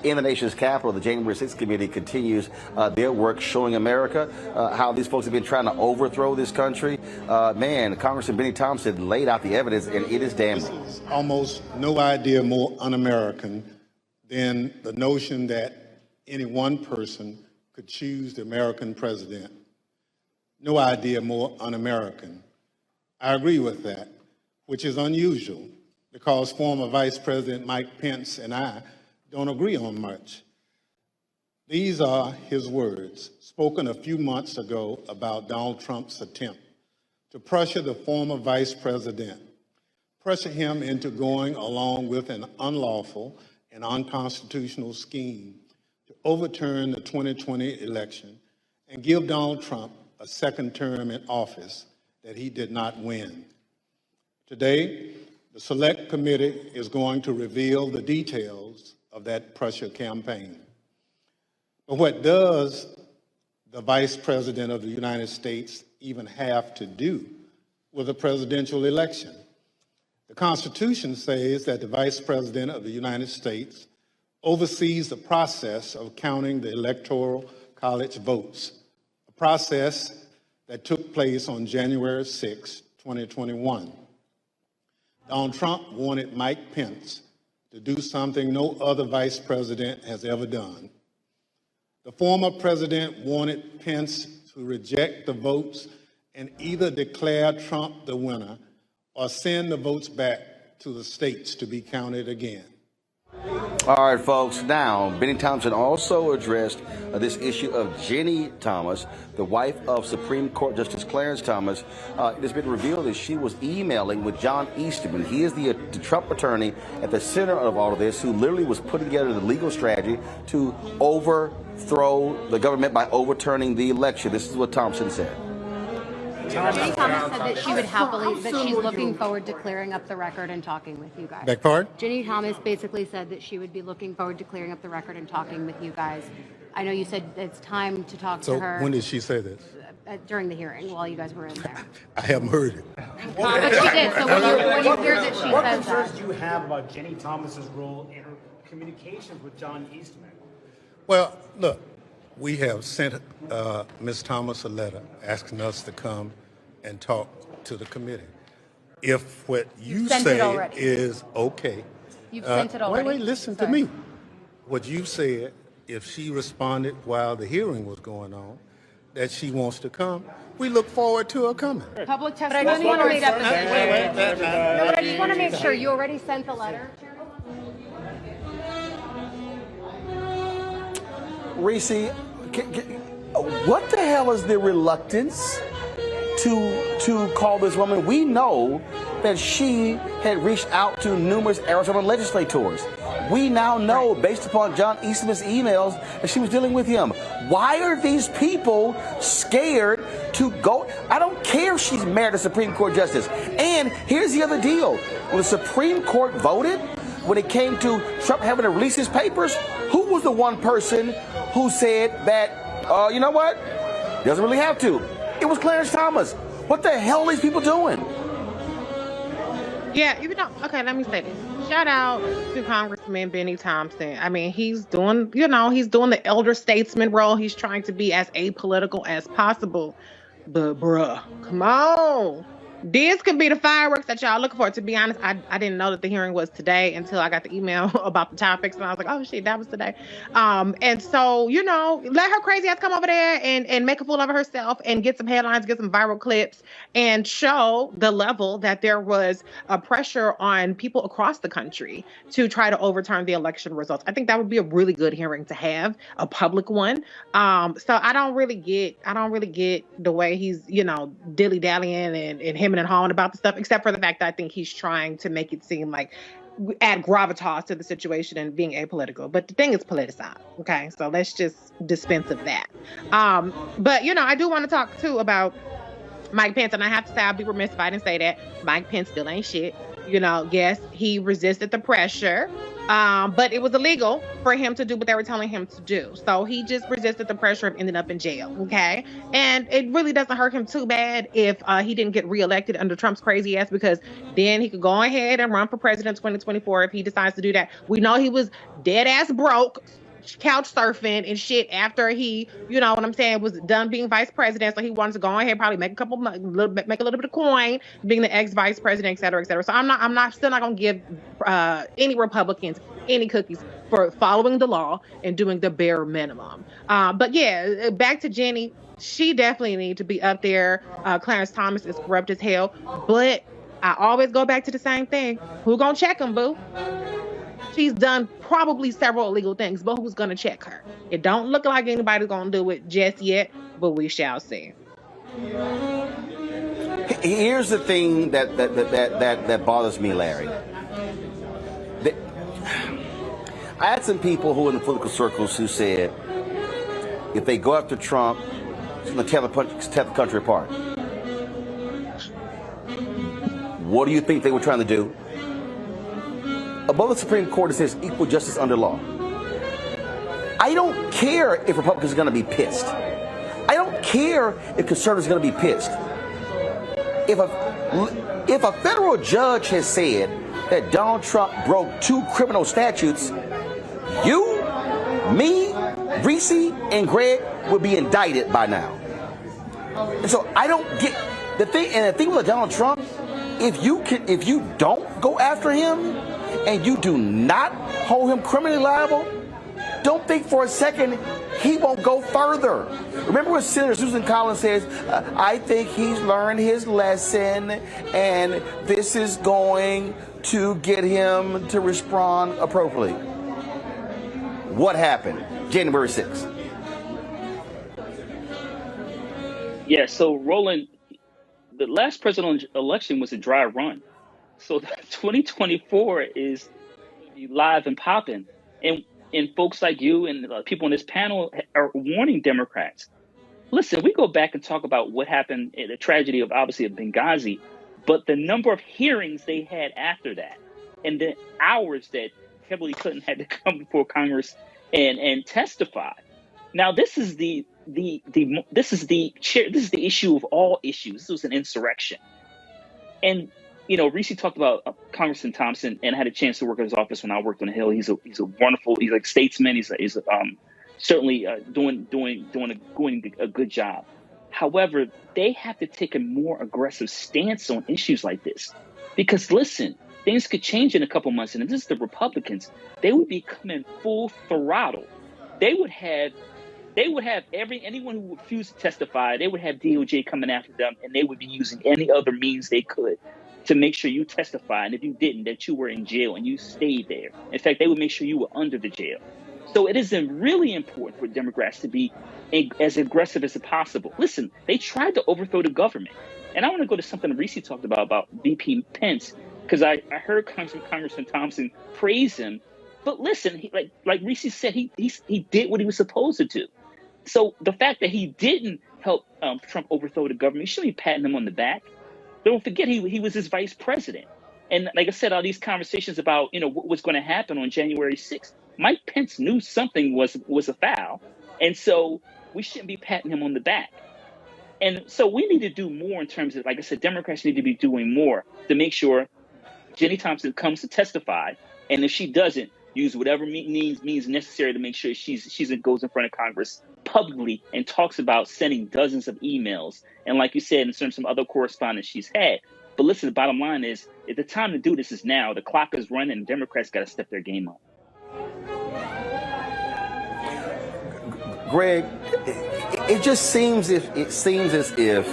In the nation's capital, the January 6th committee continues their work showing America how these folks have been trying to overthrow this country. Congressman Benny Thompson laid out the evidence, and it is damning. This is almost no idea more un-American than the notion that any one person could choose the American president. No idea more un-American. I agree with that, which is unusual because former Vice President Mike Pence and I don't agree on much. These are his words, spoken a few months ago about Donald Trump's attempt to pressure the former vice president, pressure him into going along with an unlawful and unconstitutional scheme to overturn the 2020 election and give Donald Trump a second term in office that he did not win. Today, the Select Committee is going to reveal the details of that pressure campaign. But what does the Vice President of the United States even have to do with a presidential election? The Constitution says that the Vice President of the United States oversees the process of counting the Electoral College votes, a process that took place on January 6, 2021. Donald Trump wanted Mike Pence to do something no other vice president has ever done. The former president wanted Pence to reject the votes and either declare Trump the winner or send the votes back to the states to be counted again. All right, folks. Now, Benny Thompson also addressed this issue of Jenny Thomas, the wife of Supreme Court Justice Clarence Thomas. It has been revealed that she was emailing with John Eastman. He is the Trump attorney at the center of all of this, who literally was putting together the legal strategy to overthrow the government by overturning the election. This is what Thompson said. Jenny Thomas said that she would happily, that she's looking forward to clearing up the record and talking with you guys. Beg pardon? Jenny Thomas basically said that she would be looking forward to clearing up the record and talking with you guys. I know you said it's time to talk to her. So when did she say this? During the hearing, while you guys were in there. I haven't heard it. But she did. So when you hear that she says what that. concerns do you have about Jenny Thomas's role in her communications with John Eastman? Well, look, we have sent Ms. Thomas a letter asking us to come and talk to the committee. If what you say is okay. You've sent it already? Wait, listen to me. What you said, if she responded while the hearing was going on, that she wants to come, we look forward to her coming. Public testimony. But I just want to make no, but I just want to make sure you already sent the letter. Reese, what the hell is the reluctance to call this woman? We know that she had reached out to numerous Arizona legislators. We now know, based upon John Eastman's emails, that she was dealing with him. Why are these people scared to go? I don't care if she's married a Supreme Court justice. And here's the other deal. When the Supreme Court voted, when it came to Trump having to release his papers, who was the one person who said that, you know what, doesn't really have to? It was Clarence Thomas. What the hell are these people doing? Yeah, okay, let me say this. Shout out to Congressman Benny Thompson. I mean, he's doing the elder statesman role. He's trying to be as apolitical as possible. But bruh, come on. This could be the fireworks that y'all looking for. To be honest, I didn't know that the hearing was today until I got the email about the topics, and I was like, oh shit, that was today. And so, let her crazy ass come over there and make a fool of herself and get some headlines, get some viral clips, and show the level that there was a pressure on people across the country to try to overturn the election results. I think that would be a really good hearing to have, a public one. So I don't really get the way he's, dilly-dallying and him and hawing about the stuff, except for the fact that I think he's trying to make it seem like add gravitas to the situation and being apolitical. But the thing is politicized. Okay, so let's just dispense of that. But I do want to talk too about Mike Pence, and I have to say, I'll be remiss if I didn't say that Mike Pence still ain't shit. Yes, he resisted the pressure But it was illegal for him to do what they were telling him to do. So he just resisted the pressure of ending up in jail. Okay. And it really doesn't hurt him too bad if he didn't get reelected under Trump's crazy ass, because then he could go ahead and run for president 2024 if he decides to do that. We know he was dead ass broke, couch surfing and shit after he, you know what I'm saying, was done being vice president. So he wanted to go ahead, probably make make a little bit of coin, being the ex vice president, et cetera, et cetera. So I'm still not gonna give any Republicans any cookies for following the law and doing the bare minimum. But yeah, back to Jenny. She definitely needs to be up there. Clarence Thomas is corrupt as hell, but I always go back to the same thing. Who gonna check him, boo? She's done probably several illegal things, but who's gonna check her? It don't look like anybody's gonna do it just yet, but we shall see. Here's the thing that bothers me, Larry. I had some people who in the political circles who said if they go after Trump, it's going to tear the country apart. What do you think they were trying to do? Above the Supreme Court, it says equal justice under law. I don't care if Republicans are going to be pissed. I don't care if conservatives are going to be pissed. If a federal judge has said that Donald Trump broke 2 criminal statutes, you, me, Reese, and Greg would be indicted by now. And so I don't get the thing. And the thing with Donald Trump, if you don't go after him and you do not hold him criminally liable, don't think for a second he won't go further. Remember when Senator Susan Collins says, I think he's learned his lesson and this is going to get him to respond appropriately. What happened? January 6th. Yeah, so Roland, the last presidential election was a dry run. So 2024 is live and popping. And folks like you and people on this panel are warning Democrats. Listen, we go back and talk about what happened, the tragedy of obviously of Benghazi, but the number of hearings they had after that and the hours that Hillary Clinton had to come before Congress and testify. Now, this is the issue of all issues. This was an insurrection. And, you know, Reese talked about Congressman Thompson, and I had a chance to work at his office when I worked on the Hill. He's a wonderful, he's like statesman. He's certainly doing a good job. However, they have to take a more aggressive stance on issues like this, because listen, things could change in a couple months, and if this is the Republicans, they would be coming full throttle. They would have anyone who refused to testify, they would have DOJ coming after them, and they would be using any other means they could to make sure you testify. And if you didn't, that you were in jail and you stayed there. In fact, they would make sure you were under the jail. So it is really important for Democrats to be as aggressive as possible. Listen, they tried to overthrow the government. And I want to go to something Reese talked about VP Pence, because I heard Congressman Thompson praise him. But listen, like Reese said, he did what he was supposed to do. So the fact that he didn't help Trump overthrow the government, you shouldn't be patting him on the back. Don't forget, he was his vice president. And like I said, all these conversations about, you know, what was going to happen on January 6th, Mike Pence knew something was a foul. And so we shouldn't be patting him on the back. And so we need to do more in terms of, like I said, Democrats need to be doing more to make sure Jenny Thompson comes to testify. And if she doesn't, use whatever means necessary to make sure she goes in front of Congress publicly and talks about sending dozens of emails. And like you said, in terms of some other correspondence she's had. But listen, the bottom line is, if the time to do this is now, the clock is running, and Democrats got to step their game up. Greg, it just seems as if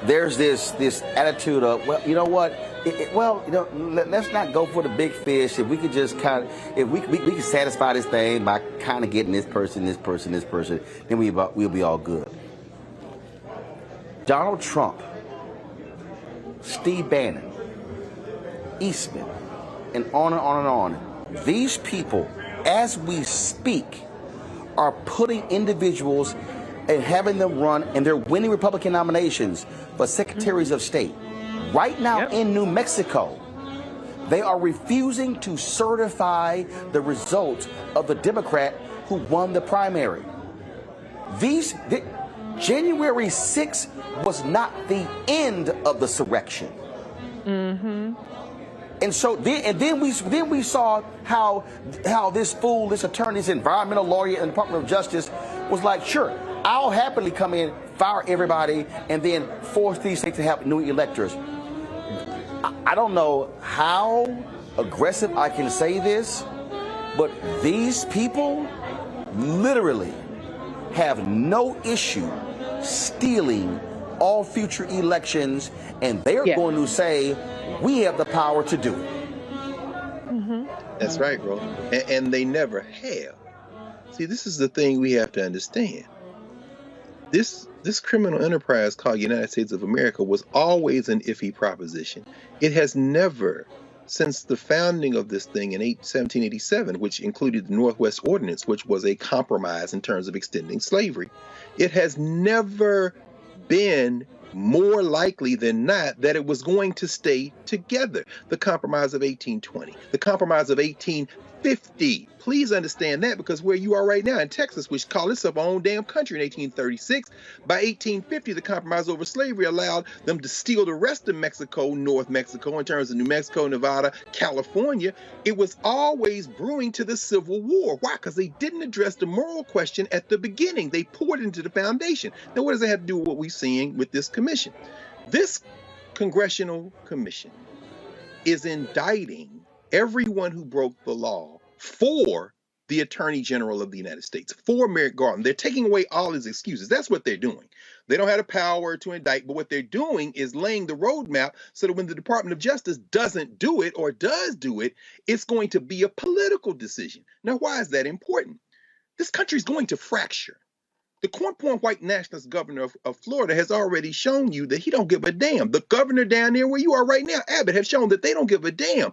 there's this attitude of, well, you know what? Let's not go for the big fish. If we could just if we can satisfy this thing by kind of getting this person, then we'll be all good. Donald Trump, Steve Bannon, Eastman, and on and on and on. These people, as we speak, are putting individuals and having them run, and they're winning Republican nominations for secretaries of state. Right now in New Mexico, They are refusing to certify the results of the Democrat who won the primary. January 6th was not the end of the surrection. Mm-hmm. And so then we saw how this fool, this attorney, this environmental lawyer in the Department of Justice was like, sure, I'll happily come in, fire everybody, and then force these states to have new electors. I don't know how aggressive I can say this, but these people literally have no issue stealing all future elections, and they're going to say, we have the power to do it. Mm-hmm. That's right, bro. And they never have. See, this is the thing we have to understand. This criminal enterprise called United States of America was always an iffy proposition. It has never, since the founding of this thing in 1787, which included the Northwest Ordinance, which was a compromise in terms of extending slavery, it has never been more likely than not that it was going to stay together. The Compromise of 1820, the Compromise of 1850. Please understand that, because where you are right now in Texas, which called itself our own damn country in 1836, by 1850, the Compromise over slavery allowed them to steal the rest of Mexico, North Mexico, in terms of New Mexico, Nevada, California. It was always brewing to the Civil War. Why? Because they didn't address the moral question at the beginning. They poured into the foundation. Now, what does that have to do with what we're seeing with this commission? This congressional commission is indicting everyone who broke the law for the Attorney General of the United States, for Merrick Garland. They're taking away all his excuses. That's what they're doing. They don't have the power to indict, but what they're doing is laying the roadmap so that when the Department of Justice doesn't do it or does do it, it's going to be a political decision. Now, why is that important? This country is going to fracture. The corn-pawing white nationalist governor of Florida has already shown you that he don't give a damn. The governor down there where you are right now, Abbott, has shown that they don't give a damn.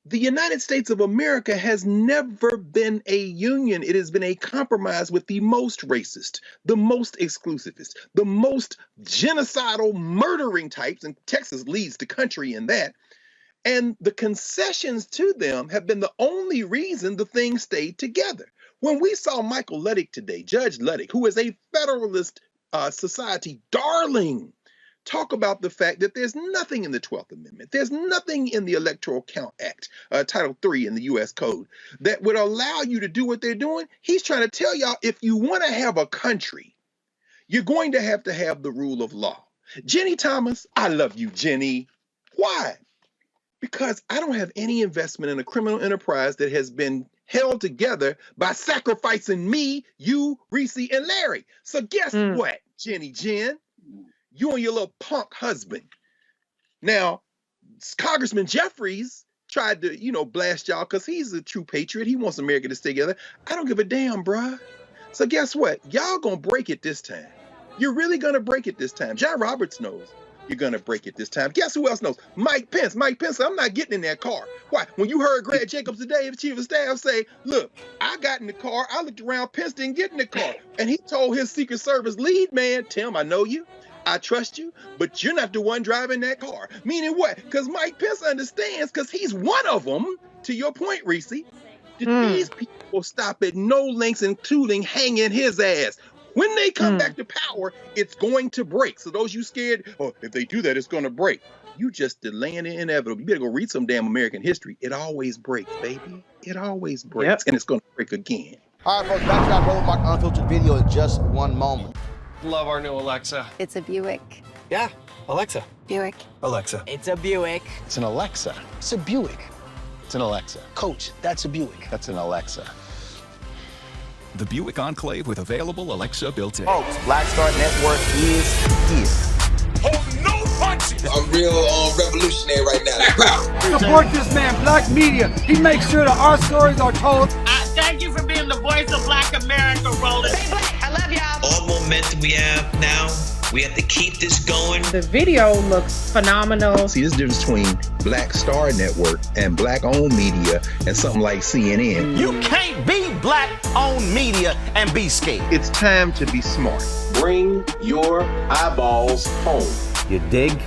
The United States of America has never been a union. It has been a compromise with the most racist, the most exclusivist, the most genocidal, murdering types, and Texas leads the country in that. And the concessions to them have been the only reason the thing stayed together. When we saw Michael Ludwig today, Judge Ludwig, who is a Federalist Society darling, talk about the fact that there's nothing in the 12th Amendment, there's nothing in the Electoral Count Act, Title III in the U.S. Code, that would allow you to do what they're doing. He's trying to tell y'all, if you want to have a country, you're going to have the rule of law. Jenny Thomas, I love you, Jenny. Why? Because I don't have any investment in a criminal enterprise that has been held together by sacrificing me, you, Reese, and Larry. So guess what, Jenny Jen? You and your little punk husband. Now, Congressman Jeffries tried to, blast y'all because he's a true patriot. He wants America to stay together. I don't give a damn, bruh. So guess what? Y'all gonna break it this time. You're really gonna break it this time. John Roberts knows you're gonna break it this time. Guess who else knows? Mike Pence. Mike Pence, I'm not getting in that car. Why? When you heard Greg Jacobs today, the chief of staff, say, look, I got in the car. I looked around, Pence didn't get in the car. And he told his Secret Service lead man, Tim, I know you. I trust you, but you're not the one driving that car. Meaning what? Because Mike Pence understands, because he's one of them, to your point, Reese, that these people will stop at no lengths, including hanging his ass. When they come back to power, it's going to break. So those you scared, if they do that, it's going to break. You just delaying the inevitable. You better go read some damn American history. It always breaks, baby. It always breaks, and it's going to break again. All right, folks, back to our Roland Mark Unfiltered video in just one moment. Love our new Alexa. It's a Buick. Yeah, Alexa. Buick. Alexa. It's a Buick. It's an Alexa. It's a Buick. It's an Alexa. Coach, that's a Buick. That's an Alexa. The Buick Enclave with available Alexa built-in. Folks, Black Star Network is here. Oh, no punching! I'm real revolutionary right now. Support this man, Black Media. He makes sure that our stories are told. Thank you for being the voice of Black America, Roland. Stay black. I love y'all. All momentum we have now, we have to keep this going. The video looks phenomenal. See, this difference between Black Star Network and Black-owned media and something like CNN. You can't be Black-owned media and be scared. It's time to be smart. Bring your eyeballs home. You dig?